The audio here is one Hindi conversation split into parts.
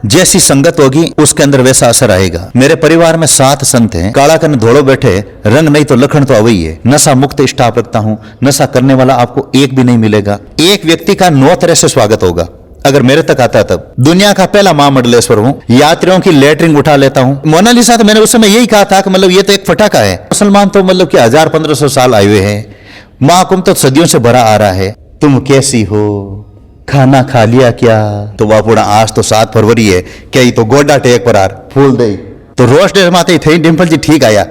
जैसी संगत होगी उसके अंदर वैसा असर आएगा। मेरे परिवार में 7 संत हैं। काला कन धोलो बैठे, रंग नहीं तो लखन तो अवई है। नशा मुक्त स्टाफ रखता हूं। नशा करने वाला आपको एक भी नहीं मिलेगा। एक व्यक्ति का 9 तरह से स्वागत होगा अगर मेरे तक आता है तब। दुनिया का पहला महामंडलेश्वर हूं। यात्रियों की लेटरिंग उठा लेता हूं। मोनालिसा तो मैंने उस समय यही कहा था कि मतलब ये तो एक फटाका है। मुसलमान तो मतलब कि 1000-1500 साल आए हुए हैं। महाकुंभ तो सदियों से भरा आ रहा है। तुम कैसी हो, खाना खा लिया क्या? तो बापूड़ा आज तो 7 फरवरी है, क्या ये तो गोडा टेक पर आर फूल दे तो रोज डे माते थे डिंपल जी ठीक आया।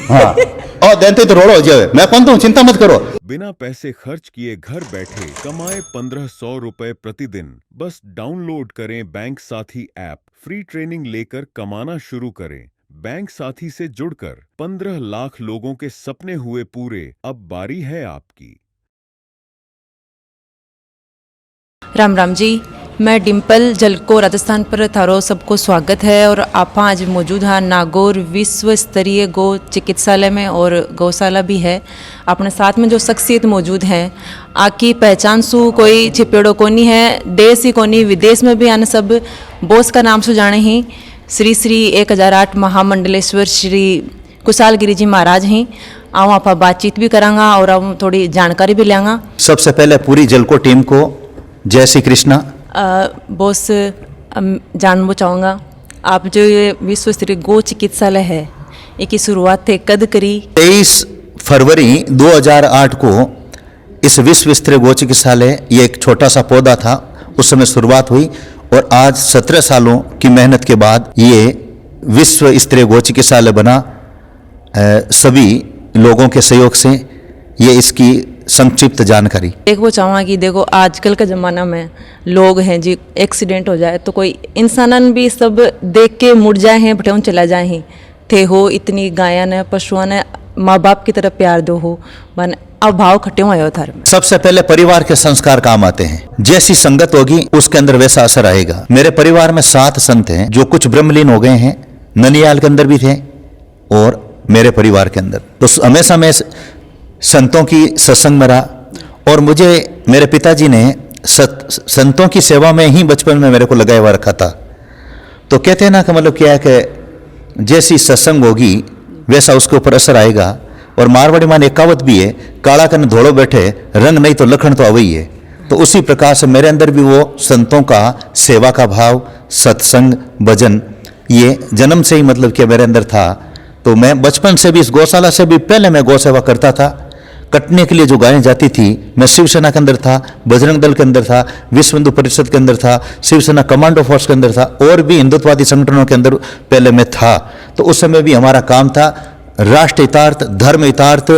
हाँ और देते तो रोड़ो जाए, मैं कौन तो चिंता मत करो। बिना पैसे खर्च किए घर बैठे कमाए 1500 रुपए प्रतिदिन। बस डाउनलोड करें बैंक साथी ऐप। फ्री ट्रेनिंग लेकर कमाना शुरू करें। बैंक साथी से जुड़कर 15 लाख लोगों के सपने हुए पूरे। अब बारी है आपकी। राम राम जी, मैं डिम्पल जलको राजस्थान पर थारो सबको स्वागत है। और आप आज मौजूद हैं नागौर विश्व स्तरीय गौ चिकित्सालय में और गौशाला भी है। अपने साथ में जो शख्सियत मौजूद हैं, आकी पहचान सु कोई छिपेड़ो कोनी है, देश ही कोनी विदेश में भी आने सब बोस का नाम सु जाने ही श्री 1008 महामंडलेश्वर श्री कुशाल गिरी जी महाराज हैं। आओ आप बातचीत भी करांगा और हम थोड़ी जानकारी भी लेंगा। सबसे पहले पूरी जलको टीम को जय श्री कृष्णा। बॉस जानना चाहूँगा, आप जो ये विश्व स्तरीय गौ चिकित्सालय है, इसकी शुरुआत कद करी? 23 फरवरी 2008 को इस विश्व स्तरीय गौ चिकित्सालय, ये एक छोटा सा पौधा था, उस समय शुरुआत हुई और आज 17 सालों की मेहनत के बाद ये विश्व स्तरीय गौ चिकित्सालय बना। सभी लोगों के सहयोग से ये इसकी संक्षिप्त जानकारी। देखो चाहूँगा कि देखो आजकल का ज़माना में लोग हैं जी, एक्सीडेंट हो जाए तो कोई इंसानन भी सब देख के मुड़ जाए हैं, भटौन चला जाए हैं थे हो। इतनी गाया ने पशुओं ने माँ बाप की तरफ प्यार दो हो, मन अभाव खटे हुए हो थार में। सबसे पहले परिवार के संस्कार काम आते हैं। जैसी संगत होगी उसके अंदर वैसा असर आएगा। मेरे परिवार में 7 संत हैं जो कुछ ब्रह्मलीन हो गए हैं। ननियाल के अंदर भी थे और मेरे परिवार के अंदर तो हमेशा मैं संतों की सत्संग में रहा और मुझे मेरे पिताजी ने संतों की सेवा में ही बचपन में मेरे को लगाया हुआ रखा था। तो कहते हैं ना कि मतलब क्या है कि जैसी सत्संग होगी वैसा उसके ऊपर असर आएगा। और मारवाड़ी मान एक कहावत भी है, काला कन धोलो बैठे, रंग नहीं तो लखन तो अवई है। तो उसी प्रकार से मेरे अंदर भी वो संतों का सेवा का भाव, सत्संग, भजन, ये जन्म से ही मतलब कि मेरे अंदर था। तो मैं बचपन से भी इस गौशाला से भी पहले मैं गौ सेवा करता था। कटने के लिए जो गायें जाती थी, मैं शिवसेना के अंदर था, बजरंग दल के अंदर था, विश्व हिंदू परिषद के अंदर था, शिवसेना कमांडो फोर्स के अंदर था और भी हिंदुत्ववादी संगठनों के अंदर पहले मैं था। तो उस समय भी हमारा काम था राष्ट्र हितार्थ, धर्म हितार्थ,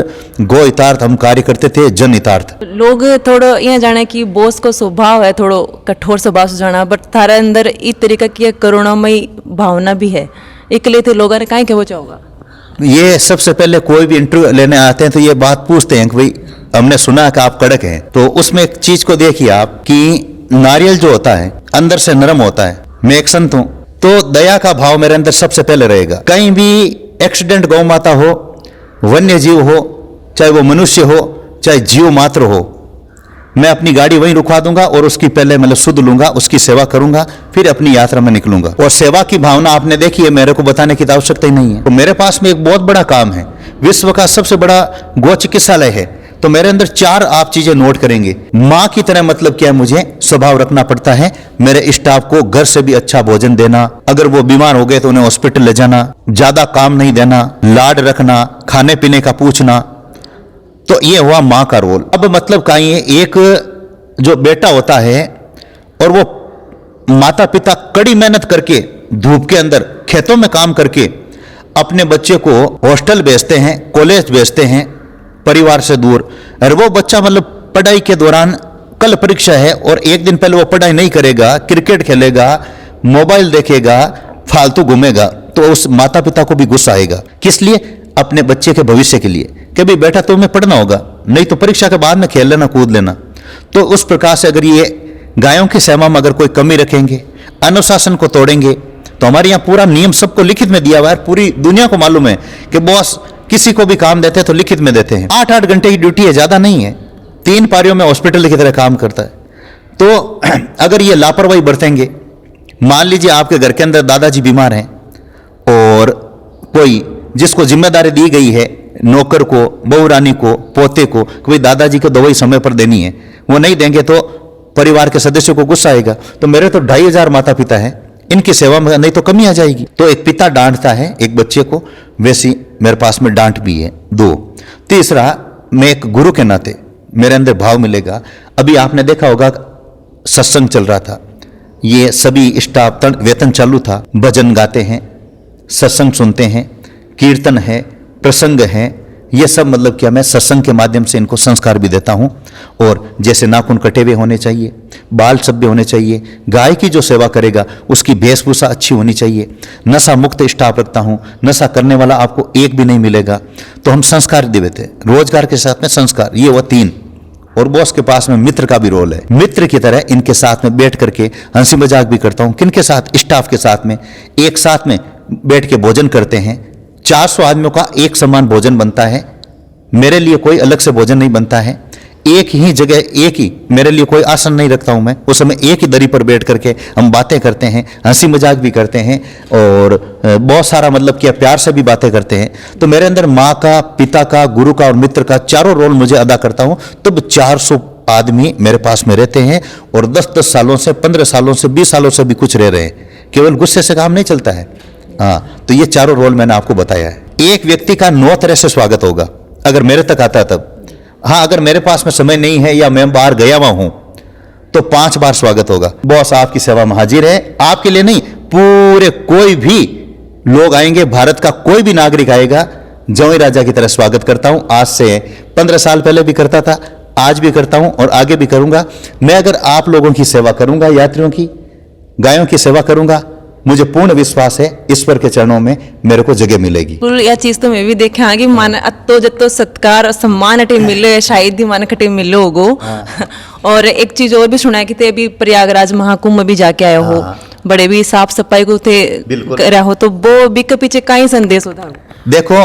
गौ हितार्थ हम कार्य करते थे, जन हितार्थ। लोग थोड़ा ये जाने कि बोस को स्वभाव है थोड़ो कठोर स्वभाव से जाना, बट थारे अंदर इस तरीका की करुणामयी भावना भी है। इकले थे लोगों ने कहीं कहना चाहोगा? ये सबसे पहले कोई भी इंटरव्यू लेने आते हैं तो ये बात पूछते हैं कि भाई हमने सुना कि आप कड़क हैं। तो उसमें एक चीज को देखिए आप कि नारियल जो होता है अंदर से नरम होता है। मैं एक संत हूं तो दया का भाव मेरे अंदर सबसे पहले रहेगा। कहीं भी एक्सीडेंट गौ माता हो, वन्य जीव हो, चाहे वो मनुष्य हो, चाहे जीव मात्र हो, मैं अपनी गाड़ी वहीं रुकवा दूंगा और उसकी पहले मतलब शुद्ध लूंगा, उसकी सेवा करूंगा, फिर अपनी यात्रा में निकलूंगा। और सेवा की भावना आपने देखी है, मेरे को बताने की आवश्यकता ही नहीं है। तो मेरे पास में एक बहुत बड़ा काम है, विश्व का सबसे बड़ा गौ चिकित्सालय है। तो मेरे अंदर 4 आप चीजें नोट करेंगे। माँ की तरह मतलब क्या, मुझे स्वभाव रखना पड़ता है। मेरे स्टाफ को घर से भी अच्छा भोजन देना, अगर वो बीमार हो गए तो उन्हें हॉस्पिटल ले जाना, ज्यादा काम नहीं देना, लाड रखना, खाने पीने का पूछना। तो ये हुआ माँ का रोल। अब मतलब का ये एक जो बेटा होता है और वो माता पिता कड़ी मेहनत करके धूप के अंदर खेतों में काम करके अपने बच्चे को हॉस्टल भेजते हैं, कॉलेज भेजते हैं परिवार से दूर। और वो बच्चा मतलब पढ़ाई के दौरान कल परीक्षा है और एक दिन पहले वो पढ़ाई नहीं करेगा, क्रिकेट खेलेगा, मोबाइल देखेगा, फालतू घूमेगा, तो उस माता पिता को भी गुस्सा आएगा। किस लिए? अपने बच्चे के भविष्य के लिए कि भाई बेटा तुम्हें पढ़ना होगा, नहीं तो परीक्षा के बाद में खेल लेना, कूद लेना। तो उस प्रकार से अगर ये गायों की सेवा में अगर कोई कमी रखेंगे, अनुशासन को तोड़ेंगे, तो हमारे यहाँ पूरा नियम सबको लिखित में दिया हुआ है। पूरी दुनिया को मालूम है कि बॉस किसी को भी काम देते हैं तो लिखित में देते हैं। 8-8 घंटे की ड्यूटी है, ज्यादा नहीं है। 3 पारियों में हॉस्पिटल की तरह काम करता है। तो अगर ये लापरवाही बरतेंगे, मान लीजिए आपके घर के अंदर दादाजी बीमार हैं और कोई जिसको जिम्मेदारी दी गई है, नौकर को, बहू रानी को, पोते को, कि भाई दादाजी को दवाई समय पर देनी है, वो नहीं देंगे तो परिवार के सदस्यों को गुस्सा आएगा। तो मेरे तो 2500 माता पिता हैं, इनकी सेवा में नहीं तो कमी आ जाएगी। तो एक पिता डांटता है एक बच्चे को, वैसी मेरे पास में डांट भी है। 2, तीसरा, मैं एक गुरु के नाते मेरे अंदर भाव मिलेगा। अभी आपने देखा होगा सत्संग चल रहा था, ये सभी स्टाफ वेतन चालू था, भजन गाते हैं, सत्संग सुनते हैं, कीर्तन है, प्रसंग है, ये सब मतलब क्या मैं सत्संग के माध्यम से इनको संस्कार भी देता हूँ। और जैसे नाखून कटे हुए होने चाहिए, बाल सभ्य होने चाहिए, गाय की जो सेवा करेगा उसकी वेशभूषा अच्छी होनी चाहिए, नशा मुक्त स्टाफ रखता हूँ, नशा करने वाला आपको एक भी नहीं मिलेगा। तो हम संस्कार देते हैं, रोजगार के साथ में संस्कार, ये वो 3। और बॉस के पास में मित्र का भी रोल है, मित्र की तरह इनके साथ में बैठ करके हंसी मजाक भी करता हूँ। किनके साथ? स्टाफ के साथ में एक साथ में बैठ के भोजन करते हैं। 400 आदमियों का एक समान भोजन बनता है, मेरे लिए कोई अलग से भोजन नहीं बनता है। एक ही जगह, एक ही, मेरे लिए कोई आसन नहीं रखता हूं मैं, उस समय एक ही दरी पर बैठ करके हम बातें करते हैं, हंसी मजाक भी करते हैं और बहुत सारा मतलब क्या प्यार से भी बातें करते हैं। तो मेरे अंदर माँ का, पिता का, गुरु का और मित्र का चारों रोल मुझे अदा करता हूं। तब 400 आदमी मेरे पास में रहते हैं और 10-10 सालों से, 15 सालों से, 20 सालों से भी कुछ रह रहे हैं। केवल गुस्से से काम नहीं चलता है। हाँ, तो ये चारों रोल मैंने आपको बताया है। एक व्यक्ति का 9 तरह से स्वागत होगा अगर मेरे तक आता है तब। हाँ, अगर मेरे पास में समय नहीं है या मैं बाहर गया हुआ हूं तो 5 बार स्वागत होगा। बॉस आपकी सेवा में हाजिर है, आपके लिए नहीं, पूरे कोई भी लोग आएंगे, भारत का कोई भी नागरिक आएगा, जौई राजा की तरह स्वागत करता हूं। आज से 15 साल पहले भी करता था, आज भी करता हूं और आगे भी करूंगा। मैं अगर आप लोगों की सेवा करूंगा, यात्रियों की, गायों की सेवा करूंगा, मुझे पूर्ण विश्वास है ईश्वर के चरणों में मेरे को जगह मिलेगी। यह चीज तो मैं भी देखा हाँ कि मान अत्तो जत्तो सत्कार और सम्मान अटे मिले, शायद ही मान कटे मिले होगो। और एक चीज और भी सुना है कि ते अभी प्रयागराज महाकुंभ में भी जाके आए हो, बड़े भी साफ सफाई को थे कर रहा हो, तो वो भी के पीछे का ही संदेश होता? देखो,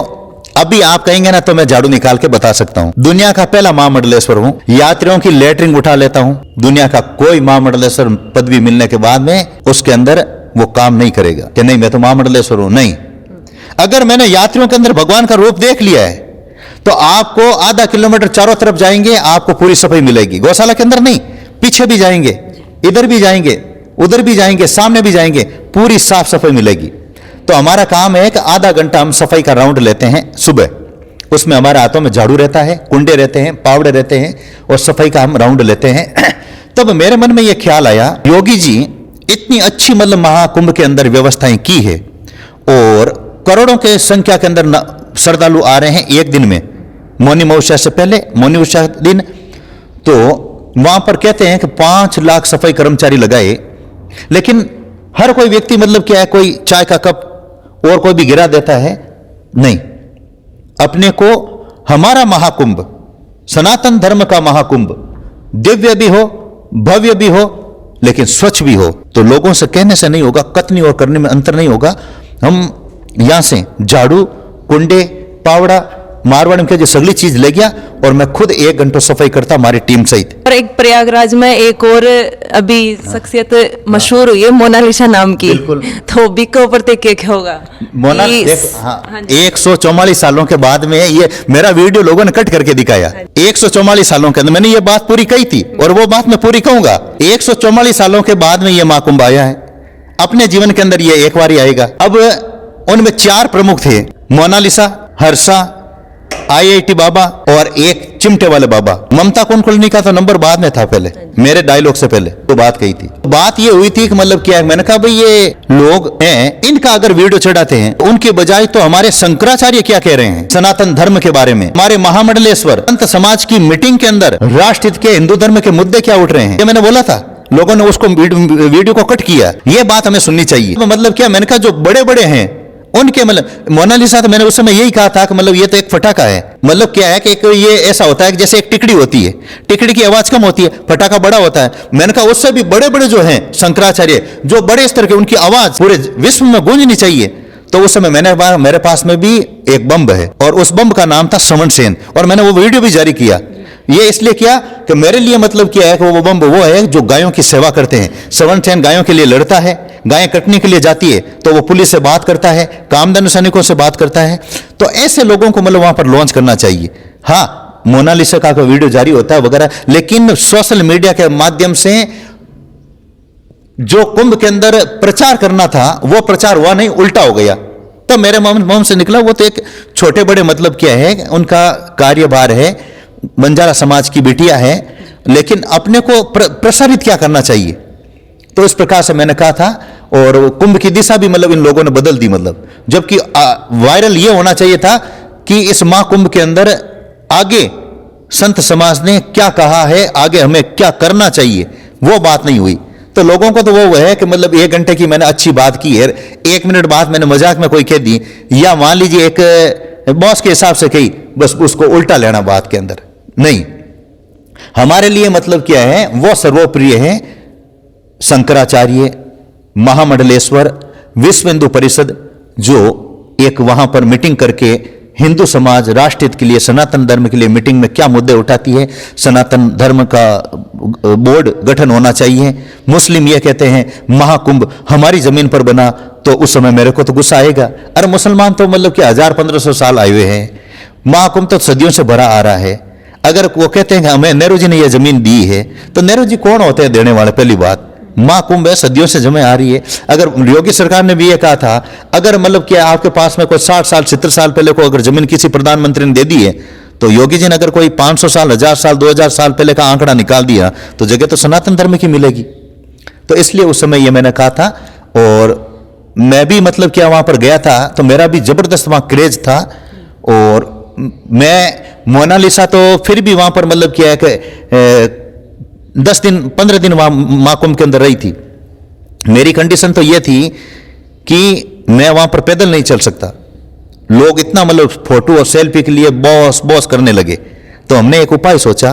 अभी आप कहेंगे ना तो मैं झाड़ू निकाल के बता सकता हूँ। दुनिया का पहला महामंडलेश्वर हूँ, यात्रियों की लेटरिंग उठा लेता हूँ। दुनिया का कोई महामंडलेश्वर पदवी मिलने के बाद में उसके अंदर वो काम नहीं करेगा कि नहीं मैं तो महामंडलेश्वर हूं। नहीं, अगर मैंने यात्रियों के अंदर भगवान का रूप देख लिया है तो आपको आधा किलोमीटर चारों तरफ जाएंगे, आपको पूरी सफाई मिलेगी। गौशाला के अंदर नहीं, पीछे भी जाएंगे, इधर भी जाएंगे, उधर भी जाएंगे, सामने भी जाएंगे, पूरी साफ सफाई मिलेगी। तो हमारा काम है कि आधा घंटा हम सफाई का राउंड लेते हैं सुबह, उसमें हमारे हाथों में झाड़ू रहता है, कुंडे रहते हैं, पावड़े रहते हैं और सफाई का हम राउंड लेते हैं। तब मेरे मन में यह ख्याल आया, योगी जी इतनी अच्छी मतलब महाकुंभ के अंदर व्यवस्थाएं की है और करोड़ों के संख्या के अंदर श्रद्धालु आ रहे हैं एक दिन में, मौनी अमावस्या से पहले, मौनी अमावस्या दिन। तो वहां पर कहते हैं कि 5 लाख सफाई कर्मचारी लगाए, लेकिन हर कोई व्यक्ति मतलब क्या है, कोई चाय का कप और कोई भी गिरा देता है। नहीं, अपने को हमारा महाकुंभ, सनातन धर्म का महाकुंभ, दिव्य भी हो, भव्य भी हो, लेकिन स्वच्छ भी हो। तो लोगों से कहने से नहीं होगा, कथनी और करने में अंतर नहीं होगा। हम यहां से झाड़ू, कुंडे, पावड़ा, मारवाड़ में जो सगली चीज ले गया और मैं खुद 1 घंटा सफाई करता हमारी टीम सहित। और एक प्रयागराज में एक और अभी शख्सियत मशहूर हुई है, मोनालिसा नाम की। तो बिको ऊपर क्या होगा? 144 सालों के बाद में ये मेरा वीडियो लोगों ने कट करके दिखाया। 144 सालों के अंदर मैंने ये बात पूरी कही थी और वो बात मैं पूरी कहूंगा। 144 सालों के बाद में ये महाकुंभ आया है, अपने जीवन के अंदर ये एक बार ही आएगा। अब उनमें 4 प्रमुख थे, मोनालिसा, हर्षा, IIT बाबा और एक चिमटे वाले बाबा। ममता कुलकर्णी का तो नंबर बाद में था, पहले मेरे डायलॉग से पहले तो बात कही थी। बात ये हुई थी कि मतलब क्या है, मैंने कहा भाई ये लोग हैं, इनका अगर वीडियो चढ़ाते हैं उनके बजाय तो हमारे शंकराचार्य क्या कह रहे हैं सनातन धर्म के बारे में, हमारे महामंडलेश्वर संत समाज की मीटिंग के अंदर राष्ट्रहित के, हिंदू धर्म के मुद्दे क्या उठ रहे हैं, ये मैंने बोला था। लोगों ने उसको वीडियो को कट किया। ये बात हमें सुननी चाहिए। मतलब क्या, मैंने कहा जो बड़े बड़े हैं उनके, मतलब मोनालिसा तो मैंने उस समय यही कहा था कि मतलब ये तो एक फटाका है। मतलब क्या है कि ये ऐसा होता है कि जैसे एक टिकड़ी होती है, टिकड़ी की आवाज कम होती है, फटाका बड़ा होता है। मैंने कहा उससे भी बड़े बड़े जो हैं शंकराचार्य, जो बड़े स्तर के, उनकी आवाज पूरे विश्व में गूंजनी चाहिए। तो उस समय मेरे पास में भी एक बम है और उस बम का नाम था श्रवण सेन और मैंने वो वीडियो भी जारी किया ये इसलिए किया कि मेरे लिए मतलब क्या है कि वो बम वो है जो गायों की सेवा करते हैं। सवन चैन गायों के लिए लड़ता है, गायें कटने के लिए जाती है तो वो पुलिस से बात करता है, कामधेनु सैनिकों से बात करता है। तो ऐसे लोगों को मतलब वहां पर लॉन्च करना चाहिए। हाँ, मोनालिसा का वीडियो जारी होता है वगैरह, लेकिन सोशल मीडिया के माध्यम से जो कुंभ के अंदर प्रचार करना था वो प्रचार हुआ नहीं, उल्टा हो गया। तो मेरे मुंह से निकला वो तो एक छोटे बड़े मतलब क्या है, उनका कार्यभार है, बंजारा समाज की बेटियां है, लेकिन अपने को प्रसारित क्या करना चाहिए। तो इस प्रकार से मैंने कहा था, और कुंभ की दिशा भी मतलब इन लोगों ने बदल दी, मतलब जबकि वायरल ये होना चाहिए था कि इस महाकुंभ के अंदर आगे संत समाज ने क्या कहा है, आगे हमें क्या करना चाहिए, वो बात नहीं हुई। तो लोगों को तो वो है कि मतलब 1 घंटे की मैंने अच्छी बात की है, 1 मिनट बाद मैंने मजाक में कोई कह दी, या मान लीजिए एक बॉस के हिसाब से कही, बस उसको उल्टा लेना बात के अंदर नहीं। हमारे लिए मतलब क्या है, वो सर्वप्रिय है शंकराचार्य, महामंडलेश्वर, विश्व हिंदू परिषद, जो एक वहां पर मीटिंग करके हिंदू समाज राष्ट्रहित के लिए, सनातन धर्म के लिए मीटिंग में क्या मुद्दे उठाती है, सनातन धर्म का बोर्ड गठन होना चाहिए। मुस्लिम ये कहते हैं महाकुंभ हमारी जमीन पर बना, तो उस समय मेरे को तो गुस्सा आएगा। अरे मुसलमान तो मतलब कि 1000-1500 साल आए हुए हैं, महाकुंभ तो सदियों से भरा आ रहा है। अगर वो कहते हैं कि हमें नेहरू जी ने यह जमीन दी है, तो नेहरू जी कौन होते हैं देने वाले? पहली बात, महाकुंभ है, सदियों से जमे आ रही है। अगर योगी सरकार ने भी ये कहा था, अगर मतलब क्या आपके पास में कोई 60 साल 70 साल पहले को अगर जमीन किसी प्रधानमंत्री ने दे दी है, तो योगी जी ने अगर कोई 500 साल 1000 साल 2000 साल पहले का आंकड़ा निकाल दिया, तो जगह तो सनातन धर्म की मिलेगी। तो इसलिए उस समय ये मैंने कहा था, और मैं भी मतलब क्या वहां पर गया था, तो मेरा भी जबरदस्त वहां क्रेज था। और मैं मोनालिसा तो फिर भी वहां पर मतलब क्या है कि 10 दिन 15 दिन वहां महाकुंभ के अंदर रही थी। मेरी कंडीशन तो यह थी कि मैं वहां पर पैदल नहीं चल सकता। लोग इतना मतलब फोटो और सेल्फी के लिए बॉस बॉस करने लगे। तो हमने एक उपाय सोचा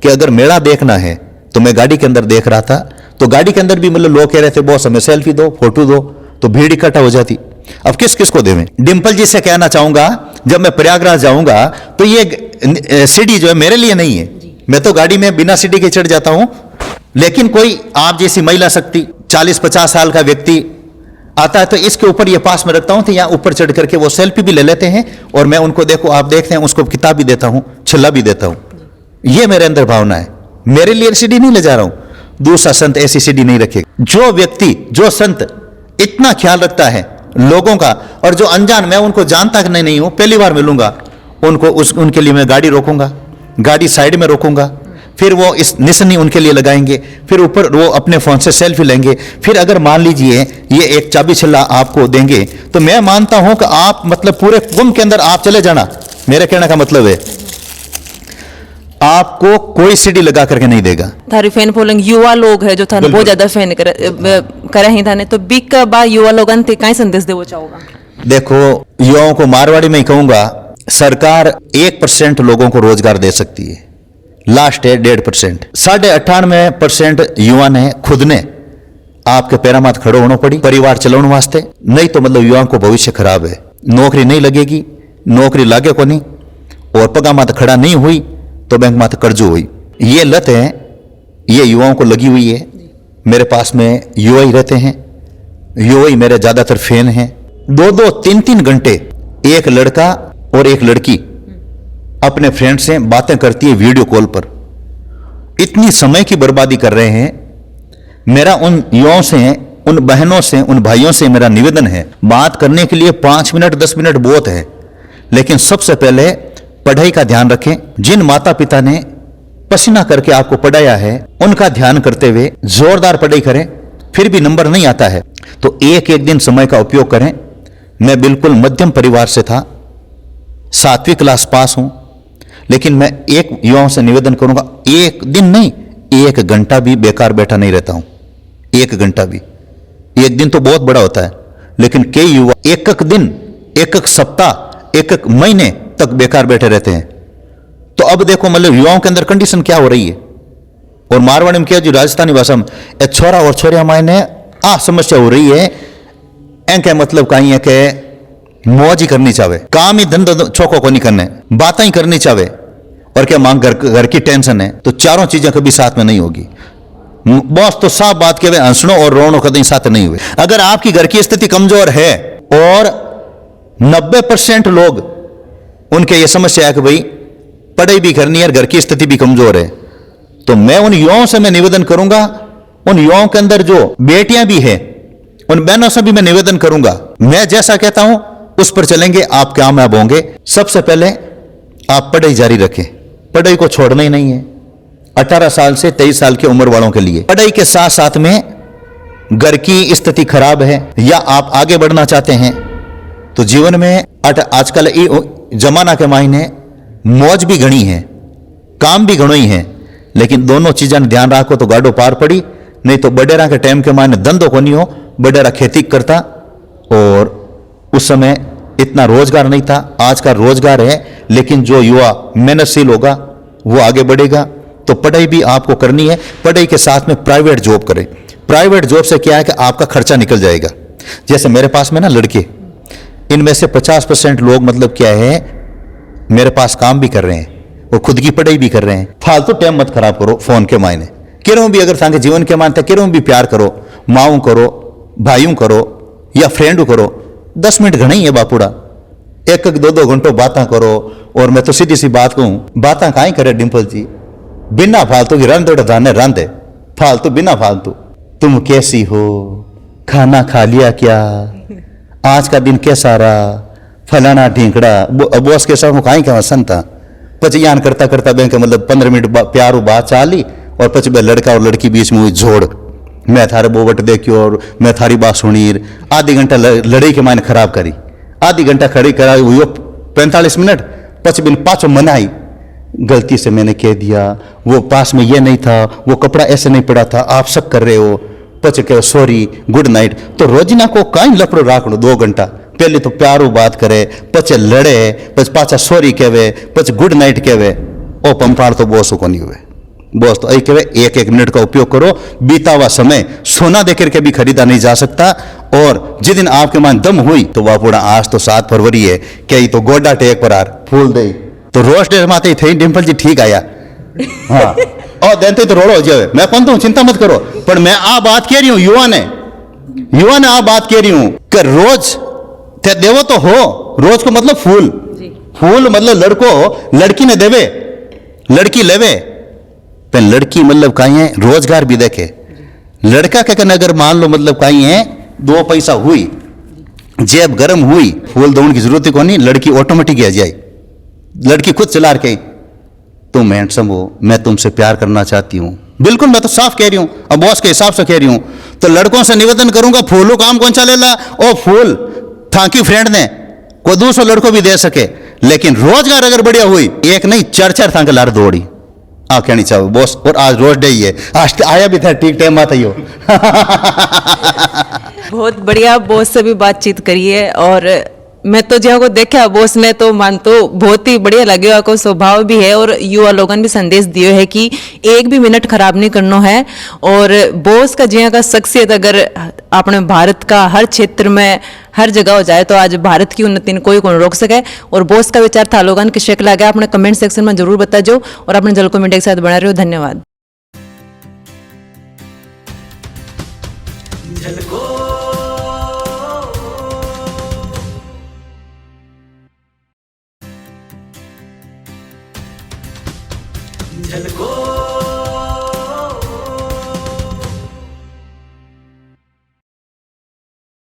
कि अगर मेला देखना है, तो मैं गाड़ी के अंदर देख रहा था, तो गाड़ी के अंदर भी मतलब लोग कह रहे थे बॉस हमें सेल्फी दो, फोटो दो, तो भीड़ इकट्ठा हो जाती। अब किस किस को देवें? डिंपल जी से कहना चाहूंगा, जब मैं प्रयागराज जाऊंगा तो ये सीढ़ी जो है मेरे लिए नहीं है, मैं तो गाड़ी में बिना सीढ़ी के चढ़ जाता हूं। लेकिन कोई आप जैसी महिला शक्ति 40-50 साल का व्यक्ति आता है, तो इसके ऊपर ये पास में रखता हूं, तो यहां ऊपर चढ़ करके वो सेल्फी भी ले लेते हैं, और मैं उनको देखो आप देखते हैं उसको किताब भी देता हूं, छल्ला भी देता हूं। ये मेरे अंदर भावना है। मेरे लिए सीढ़ी नहीं ले जा रहा हूं, दूसरा संत ऐसी सीढ़ी नहीं रखेगा। जो व्यक्ति जो संत इतना ख्याल रखता है लोगों का, और जो अनजान, मैं उनको जानता नहीं हूं, पहली बार मिलूंगा उनको, उनके लिए मैं गाड़ी रोकूंगा, गाड़ी साइड में रोकूंगा, फिर वो इस निशानी उनके लिए लगाएंगे, फिर ऊपर वो अपने फोन से सेल्फी लेंगे। फिर अगर मान लीजिए ये एक चाबी छल्ला आपको देंगे, तो मैं मानता हूं कि आप मतलब पूरे कुंभ के अंदर आप चले जाना। मेरे कहने का मतलब है आपको कोई सीढ़ी लगा करके नहीं देगा। थारी फैन फॉलोइंग युवा लोग है जो थाने बहुत ज्यादा फैन करे ही थाने, तो बिग का बा युवा लोगन थे काई संदेश देवो चाहोगा? देखो, युवाओं को मारवाड़ी में ही कहूंगा, सरकार 1% लोगों को रोजगार दे सकती है, लास्ट है 1.5%। 98% युवा ने खुद ने आपके पैरा मात खड़ो होना पड़ी परिवार चलाने वास्ते, नहीं तो मतलब युवाओं को भविष्य खराब है। नौकरी नहीं लगेगी, नौकरी लागे को नहीं, और पगा मात खड़ा नहीं हुई तो बैंक मात कर्जो हुई। ये लत है, ये युवाओं को लगी हुई है। मेरे पास में युवा ही रहते हैं, युवा ही मेरे ज्यादातर फैन हैं। 2-2, 3-3 घंटे एक लड़का और एक लड़की अपने फ्रेंड से बातें करती है वीडियो कॉल पर। इतनी समय की बर्बादी कर रहे हैं। मेरा उन युवाओं से, उन बहनों से, उन भाइयों से मेरा निवेदन है, बात करने के लिए 5 मिनट 10 मिनट बहुत है, लेकिन सबसे पहले पढ़ाई का ध्यान रखें। जिन माता पिता ने पसीना करके आपको पढ़ाया है, उनका ध्यान करते हुए जोरदार पढ़ाई करें। फिर भी नंबर नहीं आता है तो एक एक दिन समय का उपयोग करें। मैं बिल्कुल मध्यम परिवार से था, 7वीं क्लास पास हूं, लेकिन मैं एक युवाओं से निवेदन करूंगा, एक दिन नहीं 1 घंटा भी बेकार बैठा नहीं रहता हूं। 1 घंटा भी, एक दिन तो बहुत बड़ा होता है, लेकिन कई युवा एक दिन, एक सप्ताह, एक महीने तक बेकार बैठे रहते हैं। तो अब देखो मतलब युवाओं के अंदर कंडीशन क्या हो रही है। और मारवाड़ी में क्या जी, राजस्थानी भाषा में छोरा और छोरिया मायने आ समस्या हो रही है। एंके मतलब कहीं है कि मौज ही करनी चाहे, काम ही धंधा छोको को नहीं करने, बातें ही करनी चाहे, और क्या मांग घर की टेंशन है, तो चारों चीजें कभी साथ में नहीं होगी। बॉस तो साफ बात के हंसनो और रोनो कभी साथ नहीं हुए। अगर आपकी घर की स्थिति कमजोर है और 90% लोग उनके ये समस्या है कि भाई पढ़ाई भी करनी है और घर की स्थिति भी कमजोर है, तो मैं उन युवाओं से मैं निवेदन करूंगा, उन युवाओं के अंदर जो बेटियां भी है उन बहनों से भी मैं निवेदन करूंगा, मैं जैसा कहता हूं उस पर चलेंगे, आप कामयाब होंगे। सबसे पहले आप पढ़ाई जारी रखें, पढ़ाई को छोड़ना ही नहीं है। 18 साल से 23 साल की उम्र वालों के लिए पढ़ाई के साथ साथ में घर की स्थिति खराब है या आप आगे बढ़ना चाहते हैं, तो जीवन में आजकल जमाना के मायने मौज भी घनी है, काम भी घणो ही है, लेकिन दोनों चीजें ध्यान रखो तो गाड़ो पार पड़ी। नहीं तो बडेरा के टाइम के मायने धंधो को नहीं हो, बडेरा खेती करता और उस समय इतना रोजगार नहीं था। आज का रोजगार है, लेकिन जो युवा मेहनतशील होगा वो आगे बढ़ेगा। तो पढ़ाई भी आपको करनी है, पढ़ाई के साथ में प्राइवेट जॉब करें। प्राइवेट जॉब से क्या है कि आपका खर्चा निकल जाएगा। जैसे मेरे पास में ना लड़के, इनमें से 50% लोग मतलब क्या है मेरे पास काम भी कर रहे हैं और खुद की पढ़ाई भी कर रहे हैं। फालतू टाइम मत खराब करो फोन के मायने, किरों भी अगर सांगे जीवन के मानते किरों भी प्यार करो, माऊं करो, भाइयों करो या फ्रेंड करो। 10 मिनट घना ही है बापूड़ा, 1-1 2-2 घंटों बातें करो। और मैं तो सीधी सी बात कहूं, बातें काहे करे डिंपल जी, बिना फालतू की रन दौड़ जाने रन दे फालतू, बिना फालतू। तुम कैसी हो, खाना खा लिया क्या, आज का दिन कैसा रहा, फलाना ढींकड़ा। बॉस के साथ कहीं क्या संता पची यान करता करता बैंक मतलब 15 मिनट प्यारू बात चाली और पच लड़का और लड़की बीच में हुई जोड़, मैं थारे बोवट देखियो और मैं थारी बात सुनी। आधी घंटा लड़ाई के मायने खराब करी, आधी घंटा खड़ी करा हुई 45 मिनट पच बिन पाँचों मनाई। गलती से मैंने कह दिया, वो पास में ये नहीं था, वो कपड़ा ऐसे नहीं पड़ा था, आप सब कर रहे हो, पच के सॉरी गुड नाइट। तो रोजिना को कहीं लफड़ो राख लो 2 घंटा, पहले तो प्यारो बात करे, पच लड़े, पच पाचा सॉरी कहवे, पच गुड नाइट कहवे। ओ पंपाड़ तो बॉस को नहीं हुए। बॉस तो यही कहवे 1-1 मिनट का उपयोग करो। बीता हुआ समय सोना देकर के भी खरीदा नहीं जा सकता। और जिस दिन आपके मान दम हुई तो वापुड़ा आज तो 7 फरवरी है, कई तो गोडा टेक पर आर फूल दे तो रोज डे माते थे डिंपल जी ठीक आया। हाँ और देते तो रोड़ो हो जाए, मैं कौन तो चिंता मत करो। पर मैं आ बात कह रही हूं युवा ने आ बात कह रही हूं कि रोज ते देवो तो हो, रोज को मतलब फूल, फूल मतलब लड़को लड़की ने देवे, लड़की लेवे। पर लड़की मतलब कहीं है रोजगार भी देखे। लड़का के कन अगर मान लो मतलब कहीं है 2 पैसा हुई, जेब गर्म हुई, फूल दौड़ की जरूरत को नहीं, लड़की ऑटोमेटिक आ जाए। लड़की खुद चला के तुम हैंडसम हो, मैं तुमसे प्यार करना चाहती हूं, बिल्कुल मैं तो साफ कह रही हूं, अब बॉस के हिसाब से कह रही हूं। तो लड़कों से निवेदन करूंगा फूलों काम कौन सा लेला, ओ फूल थाकी फ्रेंड ने को 200 लड़कों भी दे सके, लेकिन रोजगार अगर बढ़िया हुई, एक नहीं 4-4 थाके लार दौड़ी आ कहनी चाहो बॉस। और आज रोज डे ही है, आज आया भी था ठीक टाइम आता ही हो। बहुत बढ़िया, बॉस से भी बातचीत करिए। और मैं तो जहाँ को देखा बॉस ने तो मान तो बहुत ही बढ़िया लगे, को स्वभाव भी है। और युवा लोगन भी संदेश दिए है कि 1 भी मिनट खराब नहीं करना है। और बॉस का जिया का शख्सियत अगर अपने भारत का हर क्षेत्र में हर जगह हो जाए तो आज भारत की उन्नति कोई कौन रोक सके। और बॉस का विचार था लोगन के शेक लगा, अपने कमेंट सेक्शन में जरूर बताजो और अपने जलको मीडिया के साथ बना रहे हो। धन्यवाद।